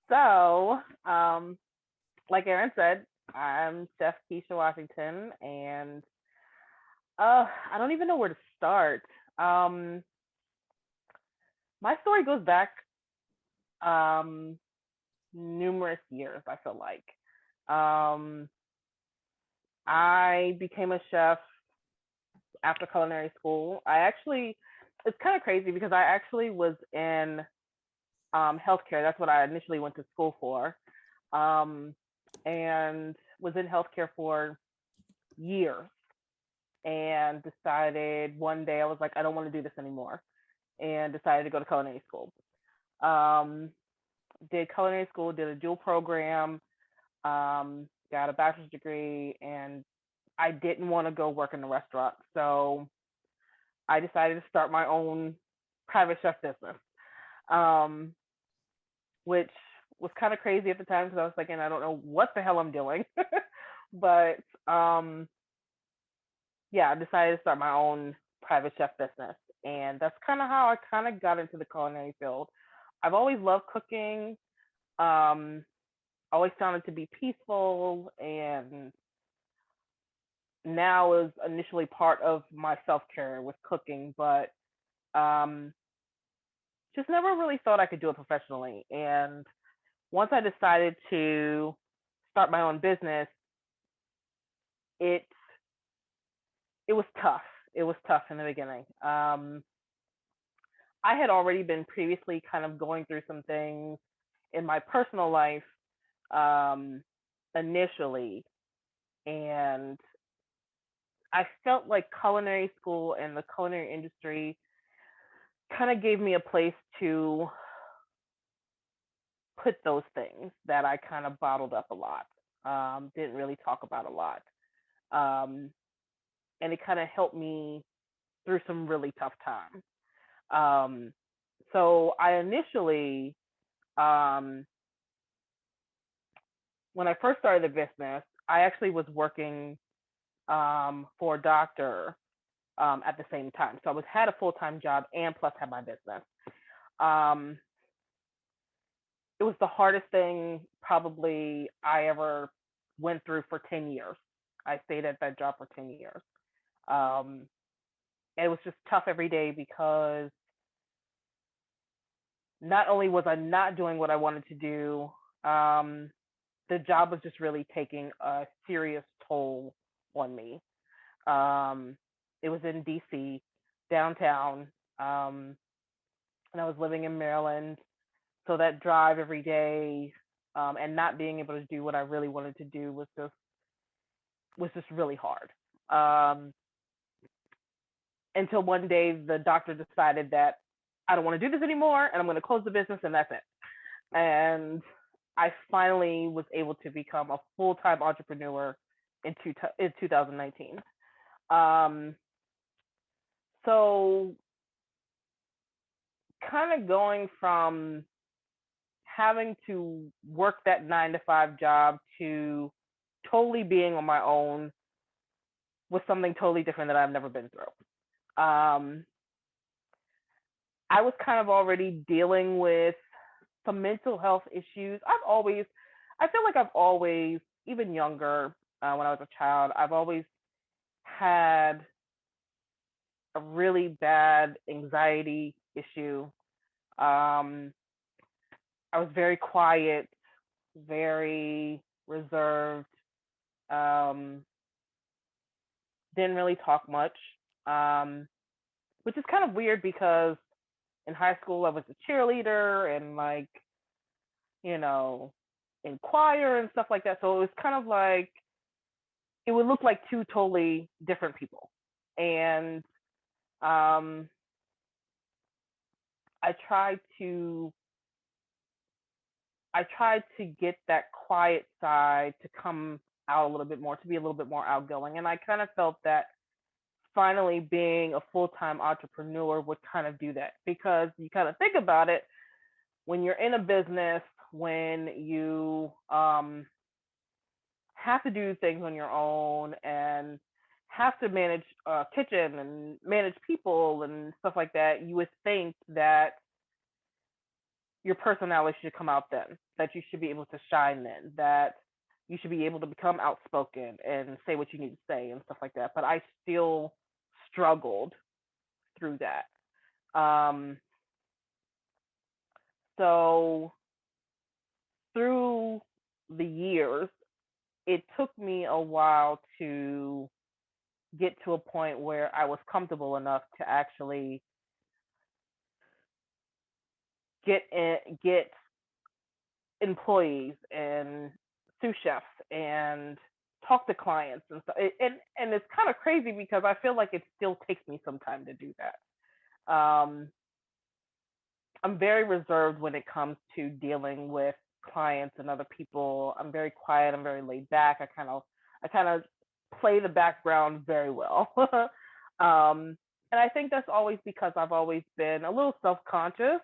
So, like Aaron said, I'm Chef Kisha Washington, and I don't even know where to start. Um, my story goes back um, numerous years. I feel like um, I became a chef after culinary school. It's kind of crazy because I actually was in healthcare. That's what I initially went to school for, um, and was in healthcare for years and decided one day I was like, I don't want to do this anymore, and decided to go to culinary school. Um, did culinary school, did a dual program, got a bachelor's degree, and I didn't want to go work in a restaurant. So I decided to start my own private chef business, um, which was kind of crazy at the time because I was thinking, I don't know what the hell I'm doing. but yeah, I decided to start my own private chef business. And that's kind of how I kind of got into the culinary field. I've always loved cooking, um, always found it to be peaceful, and now is initially part of my self care with cooking, but um, just never really thought I could do it professionally. And once I decided to start my own business, it it was tough. It was tough in the beginning. I had already been previously kind of going through some things in my personal life um, initially, and I felt like culinary school and the culinary industry kind of gave me a place to put those things that I kind of bottled up a lot, didn't really talk about a lot. Um, and it kind of helped me through some really tough times. Um, so I initially, um, when I first started the business, I actually was working for a doctor at the same time. So I had a full time job and plus had my business. Um, it was the hardest thing probably I ever went through for 10 years. I stayed at that job for 10 years. Um, it was just tough every day because not only was I not doing what I wanted to do, um, the job was just really taking a serious toll on me. Um, it was in DC, downtown, and I was living in Maryland. So that drive every day and not being able to do what I really wanted to do was just really hard. Um, until one day the doctor decided that I don't want to do this anymore and I'm going to close the business and that's it. And I finally was able to become a full-time entrepreneur in 2019. Um, so kind of going from having to work that 9 to 5 job to totally being on my own was something totally different that I've never been through. I was kind of already dealing with some mental health issues. I feel like I've always, even younger, when I was a child, I've always had a really bad anxiety issue. Um, I was very quiet, very reserved, um, didn't really talk much, um, which is kind of weird because in high school I was a cheerleader and like, you know, in choir and stuff like that. So it was kind of like it would look like two totally different people. And um, I tried to I tried to get that quiet side to come out a little bit more, to be a little bit more outgoing. And I kind of felt that finally being a full-time entrepreneur would kind of do that because you kind of think about it when you're in a business, when you have to do things on your own and have to manage a kitchen and manage people and stuff like that, you would think that your personality should come out then. that you should be able to shine in, that you should be able to become outspoken and say what you need to say and stuff like that. But I still struggled through that. Um, so through the years, it took me a while to get to a point where I was comfortable enough to actually get employees and sous chefs and talk to clients and stuff. And it's kind of crazy because I feel like it still takes me some time to do that. I'm very reserved when it comes to dealing with clients and other people. I'm very quiet. I'm very laid back. I kind of play the background very well. And I think that's always because I've always been a little self-conscious,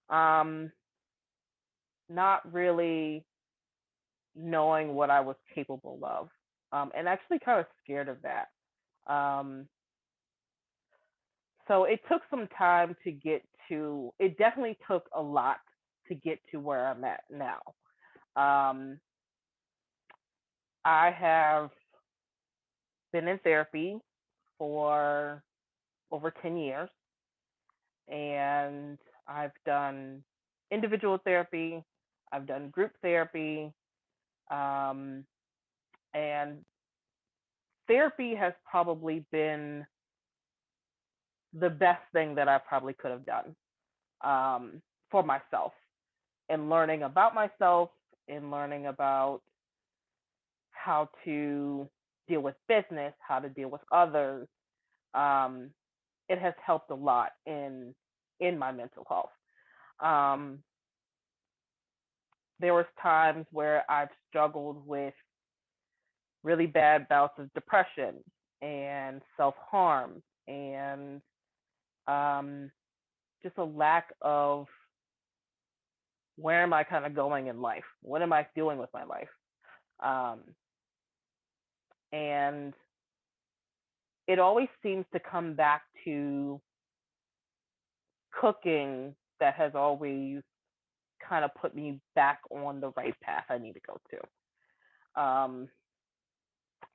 um, not really knowing what I was capable of, and actually kind of scared of that. Um, so it took some time to get to. It definitely took a lot to get to where I'm at now. Um, I have been in therapy for over 10 years, and I've done individual therapy, I've done group therapy, um, and therapy has probably been the best thing that I probably could have done, for myself, and learning about myself and learning about how to deal with business, how to deal with others. Um, it has helped a lot in my mental health. Um, there was times where I've struggled with really bad bouts of depression and self harm and um, just a lack of where am I kind of going in life? What am I doing with my life? Um, and it always seems to come back to cooking that has always kind of put me back on the right path I need to go to.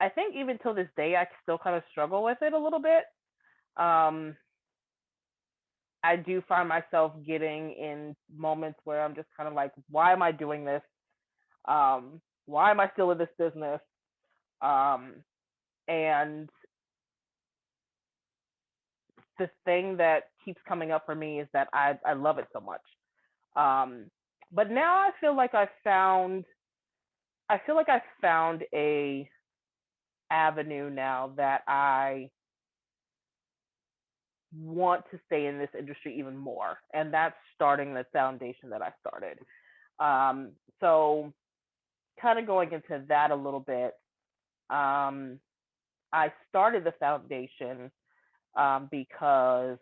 I think even till this day, I still kind of struggle with it a little bit. Um, I do find myself getting in moments where I'm just kind of like, why am I doing this? Why am I still in this business? Um, and the thing that keeps coming up for me is that I love it so much. Um, but now I feel like I found a avenue now that I want to stay in this industry even more, and that's starting the foundation that I started. So kind of going into that a little bit, um, I started the foundation because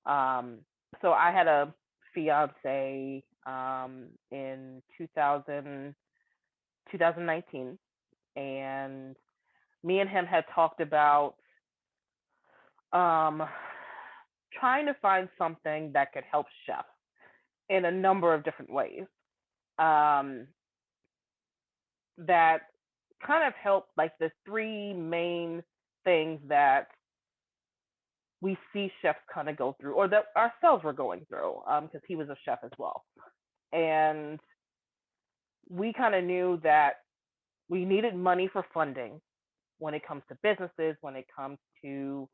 um, so I had a fiance in 2019, and me and him had talked about um, trying to find something that could help chefs in a number of different ways, um, that kind of help like the three main things that we see chefs kind of go through or that ourselves were going through, because he was a chef as well. And we kind of knew that we needed money for funding when it comes to businesses, when it comes to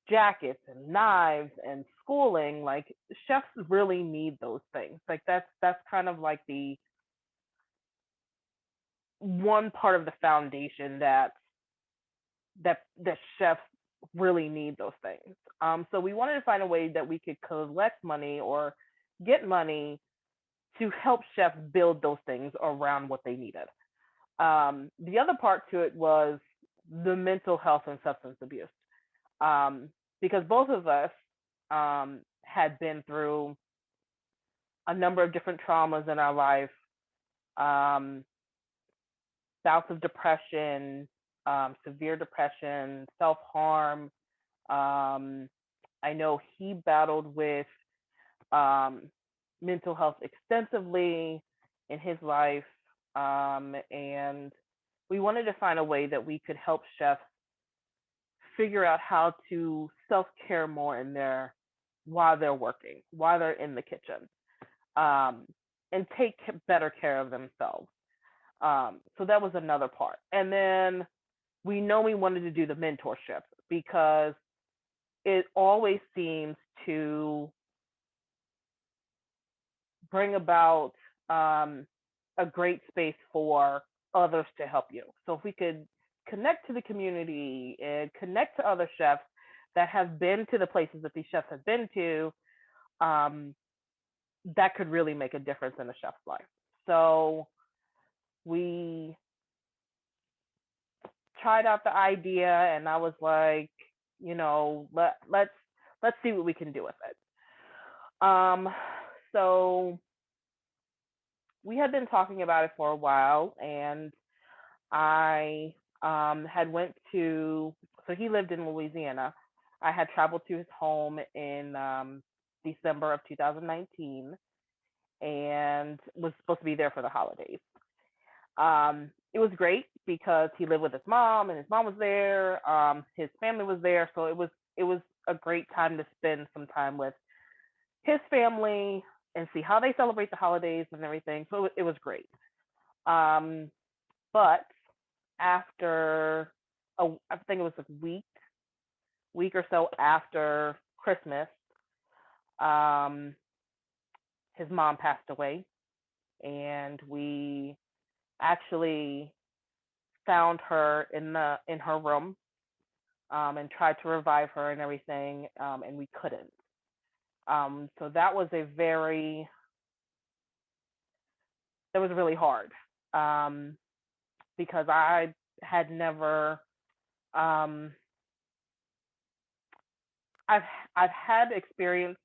jackets and knives and schooling. Like chefs really need those things. Like that's kind of like the one part of the foundation that chefs really need those things. So we wanted to find a way that we could collect money or get money to help chefs build those things around what they needed. The other part to it was the mental health and substance abuse, um, because both of us had been through a number of different traumas in our life, um, bouts of depression, severe depression, self harm. I know he battled with um, mental health extensively, in his life, and we wanted to find a way that we could help chefs figure out how to self care more in their while they're working, while they're in the kitchen, um, and take better care of themselves. So that was another part. And then we know we wanted to do the mentorship because it always seems to bring about a great space for others to help you. So if we could connect to the community and connect to other chefs that have been to the places that these chefs have been to, um, that could really make a difference in a chef's life. So we tried out the idea, and I was like, let's see what we can do with it. So we had been talking about it for a while, and I had went to so he lived in Louisiana. I had traveled to his home in December of 2019 and was supposed to be there for the holidays. It was great because he lived with his mom and his mom was there. His family was there, so it was a great time to spend some time with his family and see how they celebrate the holidays and everything. So it was great. Um, but after I think it was a week or so after Christmas, um, his mom passed away, and we actually found her in her room, and tried to revive her and everything, and we couldn't. So that was really hard, um, because I had never um, I've I've had experience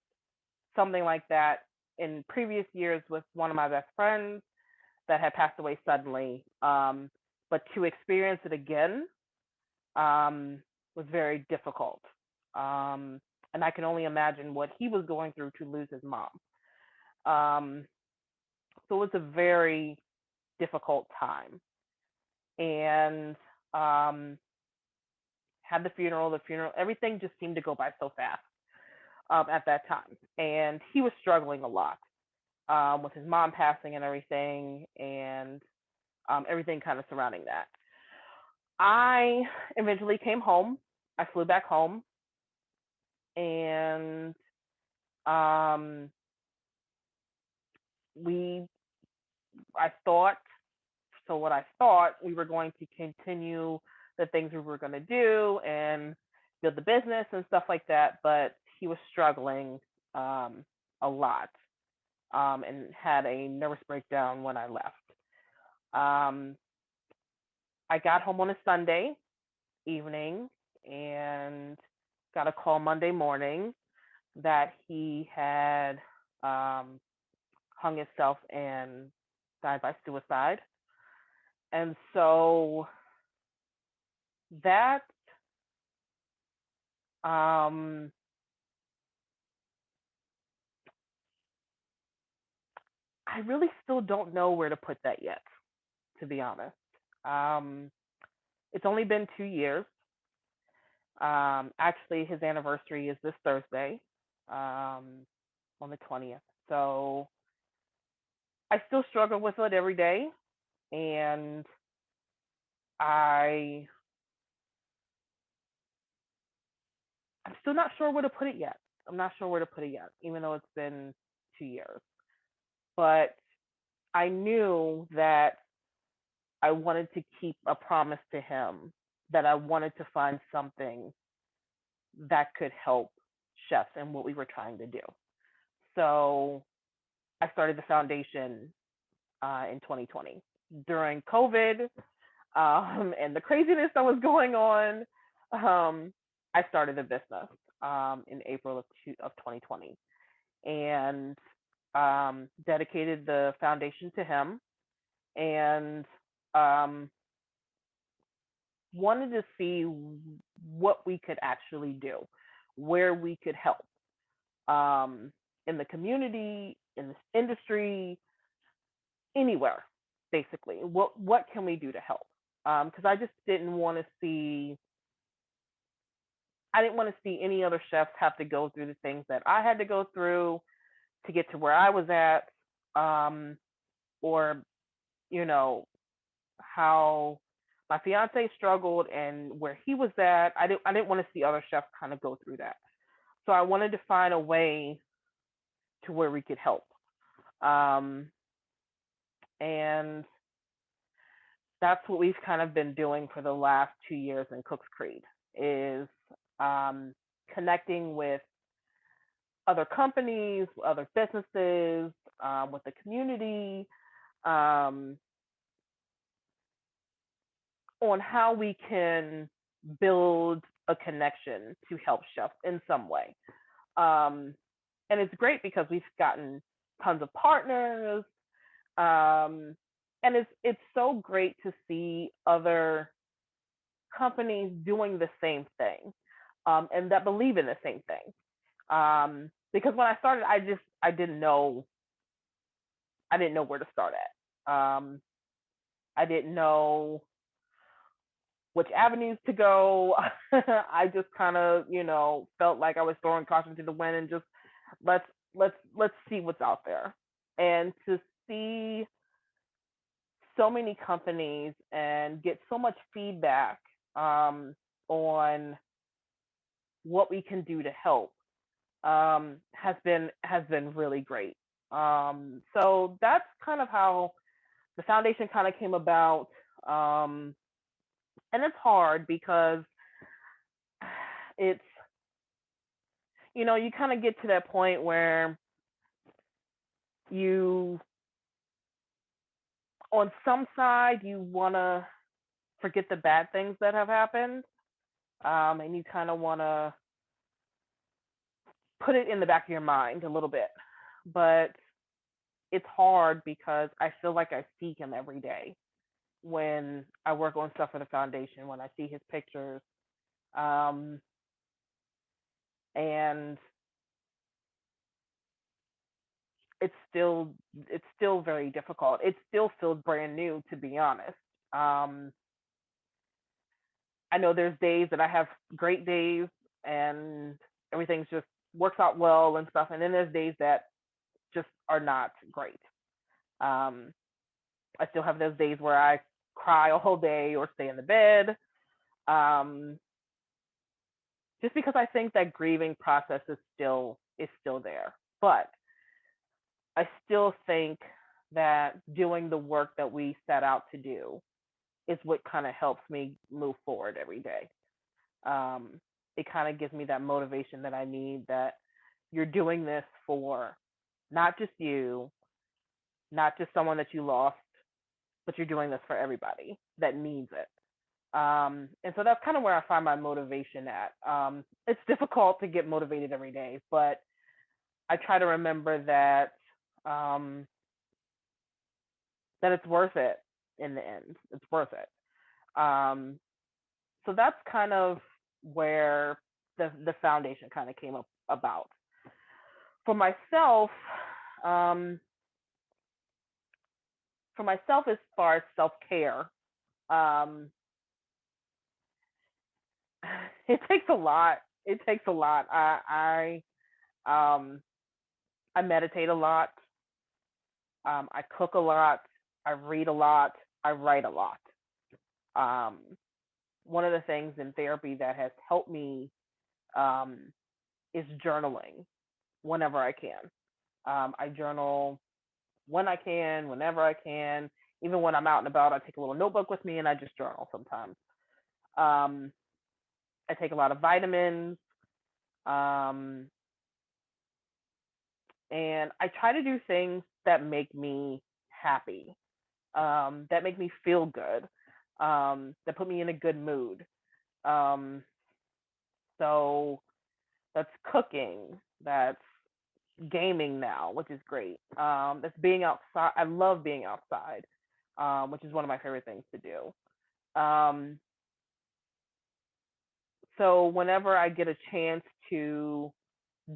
something like that in previous years with one of my best friends that had passed away suddenly. But to experience it again was very difficult. Um, and I can only imagine what he was going through to lose his mom. Um, so it was a very difficult time. And um, had the funeral, everything just seemed to go by so fast at that time. And he was struggling a lot with his mom passing and everything, and everything kind of surrounding that. I eventually came home. I flew back home, and um, we, I thought, so what I thought we were going to continue the things we were going to do and build the business and stuff like that, but he was struggling a lot, and had a nervous breakdown when I left. Um, I got home on a Sunday evening and got a call Monday morning that he had um, hung himself and died by suicide. And so that um, I really still don't know where to put that yet, to be honest. Um, it's only been 2 years. Actually, his anniversary is this Thursday, on the 20th. So I still struggle with it every day, and I I'm still not sure where to put it yet. I'm not sure where to put it yet, even though it's been 2 years. But I knew that I wanted to keep a promise to him that I wanted to find something that could help chefs and what we were trying to do. So I started the foundation in 2020 during COVID, and the craziness that was going on. I started the business in April of 2020, and dedicated the foundation to him, and um, wanted to see what we could actually do, where we could help in the community, in this industry, anywhere, basically. What can we do to help? Because I just didn't want to see I didn't want to see any other chefs have to go through the things that I had to go through to get to where I was at, or you know how my fiance struggled and where he was at. I didn't want to see other chefs kind of go through that. So I wanted to find a way to where we could help. Um, and that's what we've kind of been doing for the last 2 years in Cooks Creed is um, connecting with other companies, other businesses, with the community, um, on how we can build a connection to help chefs in some way. Um, and it's great because we've gotten tons of partners, and it's so great to see other companies doing the same thing, and that believe in the same thing. Because when I started, I didn't know where to start at. I didn't know which avenues to go. I just kind of, felt like I was throwing caution to the wind and just let's let's see what's out there. And to see so many companies and get so much feedback, on what we can do to help, has been really great. So that's kind of how the foundation kind of came about. Um, and it's hard because it's you kind of get to that point where you on some side you want to forget the bad things that have happened, and you kind of want to put it in the back of your mind a little bit, but it's hard because I feel like I see him every day when I work on stuff for the foundation, when I see his pictures, um, and it's still it's still very difficult. It still feels brand new, to be honest. Um, I know there's days that I have great days and everything's just works out well and stuff, and then there's days that just are not great. Um, I still have those days where I cry a whole day or stay in the bed, um, just because I think that grieving process is still there. But I still think that doing the work that we set out to do is what kind of helps me move forward every day. Um, it kind of gives me that motivation that I need, that you're doing this for not just you, not just someone that you lost, but you're doing this for everybody that needs it. And so that's kind of where I find my motivation at. It's difficult to get motivated every day, but I try to remember um, that it's worth it in the end. It's worth it. Um, so that's kind of where the foundation kind of came up about. For myself, um, as far as self care, um, it takes a lot. It takes a lot. Um, I meditate a lot. I cook a lot. I read a lot. I write a lot. Um, One of the things in therapy that has helped me, um, is journaling whenever I can. I journal when I can, whenever I can. Even when I'm out and about, I take a little notebook with me and I just journal sometimes. Um, I take a lot of vitamins. Um, and I try to do things that make me happy, that make me feel good, that put me in a good mood. Um, so that's cooking, that's gaming now, which is great. That's being outside. I love being outside, which is one of my favorite things to do. Um, so whenever I get a chance to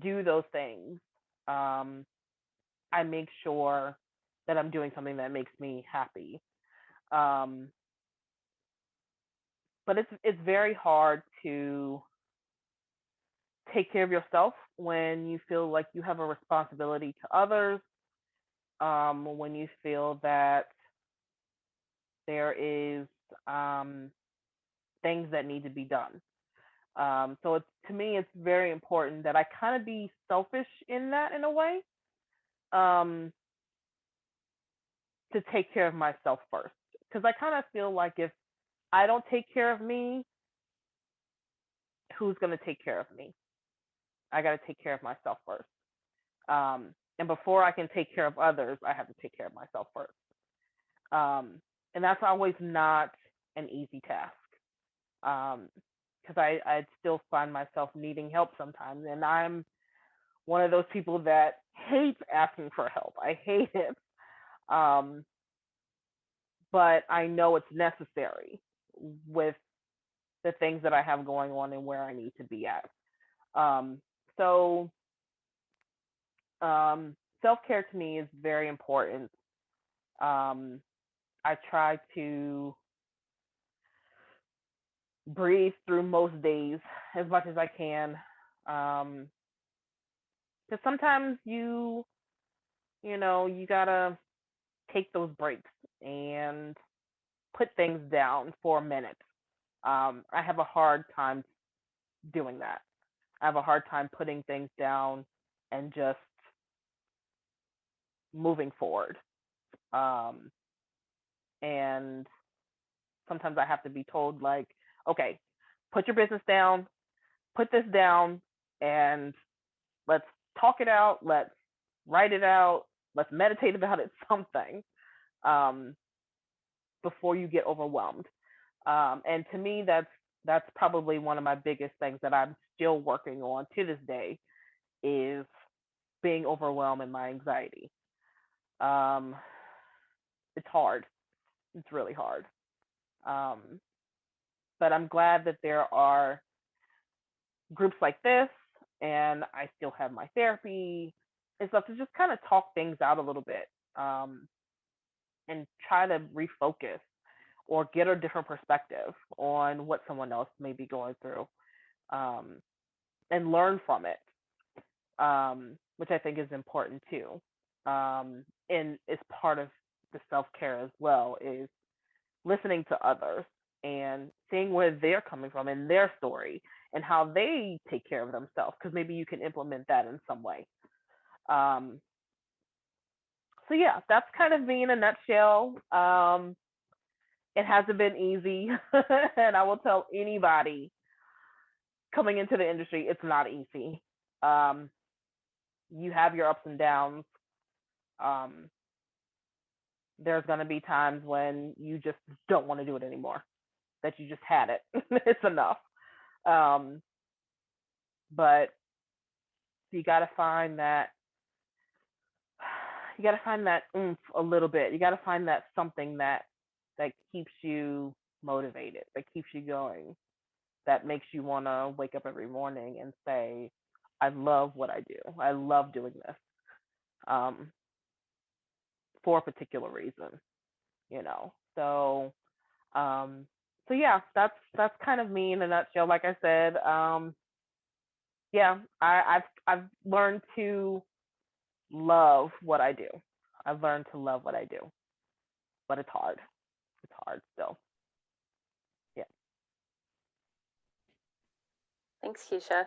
do those things, um, I make sure that I'm doing something that makes me happy. Um, but it's very hard to take care of yourself when you feel like you have a responsibility to others, when you feel that there is things that need to be done. So it's, to me, it's very important that I kind of be selfish in that, in a way, um, to take care of myself first. Because I kind of feel like if I don't take care of me, who's going to take care of me? I got to take care of myself first. And before I can take care of others, I have to take care of myself first. And that's always not an easy task, because I still find myself needing help sometimes, and I'm one of those people that hates asking for help. I hate it, um, but I know it's necessary with the things that I have going on and where I need to be at. Um, so self care to me is very important. Um, I try to breathe through most days as much as I can. Because sometimes you gotta take those breaks and put things down for a minute. I have a hard time doing that. I have a hard time putting things down and just moving forward. Um, and sometimes I have to be told, like, okay, put your business down, put this down, and let's talk it out. Let's write it out. Let's meditate about it, something, um, before you get overwhelmed. And to me, that's probably one of my biggest things that I'm still working on to this day, is being overwhelmed in my anxiety. Um, it's hard. It's really hard. Um, but I'm glad that there are groups like this, and I still have my therapy and stuff to just kind of talk things out a little bit, and try to refocus or get a different perspective on what someone else may be going through, um, and learn from it, which I think is important too. And is part of the self care as well, is listening to others and seeing where they're coming from in their story and how they take care of themselves, because maybe you can implement that in some way. Um, so yeah, that's kind of me in a nutshell. It hasn't been easy, and I will tell anybody coming into the industry, it's not easy. Um, you have your ups and downs. Um, there's going to be times when you just don't want to do it anymore, that you just had it. It's enough. Um, but you got to find that oomph a little bit. You got to find that something that keeps you motivated, that keeps you going, that makes you want to wake up every morning and say, I love what I do. I love doing this, um, for a particular reason, you know. Um, so yeah, that's kind of me in a nutshell. Like I said, yeah, I've learned to love what I do. I've learned to love what I do, but it's hard. It's hard still. Yeah. Thanks, Kisha.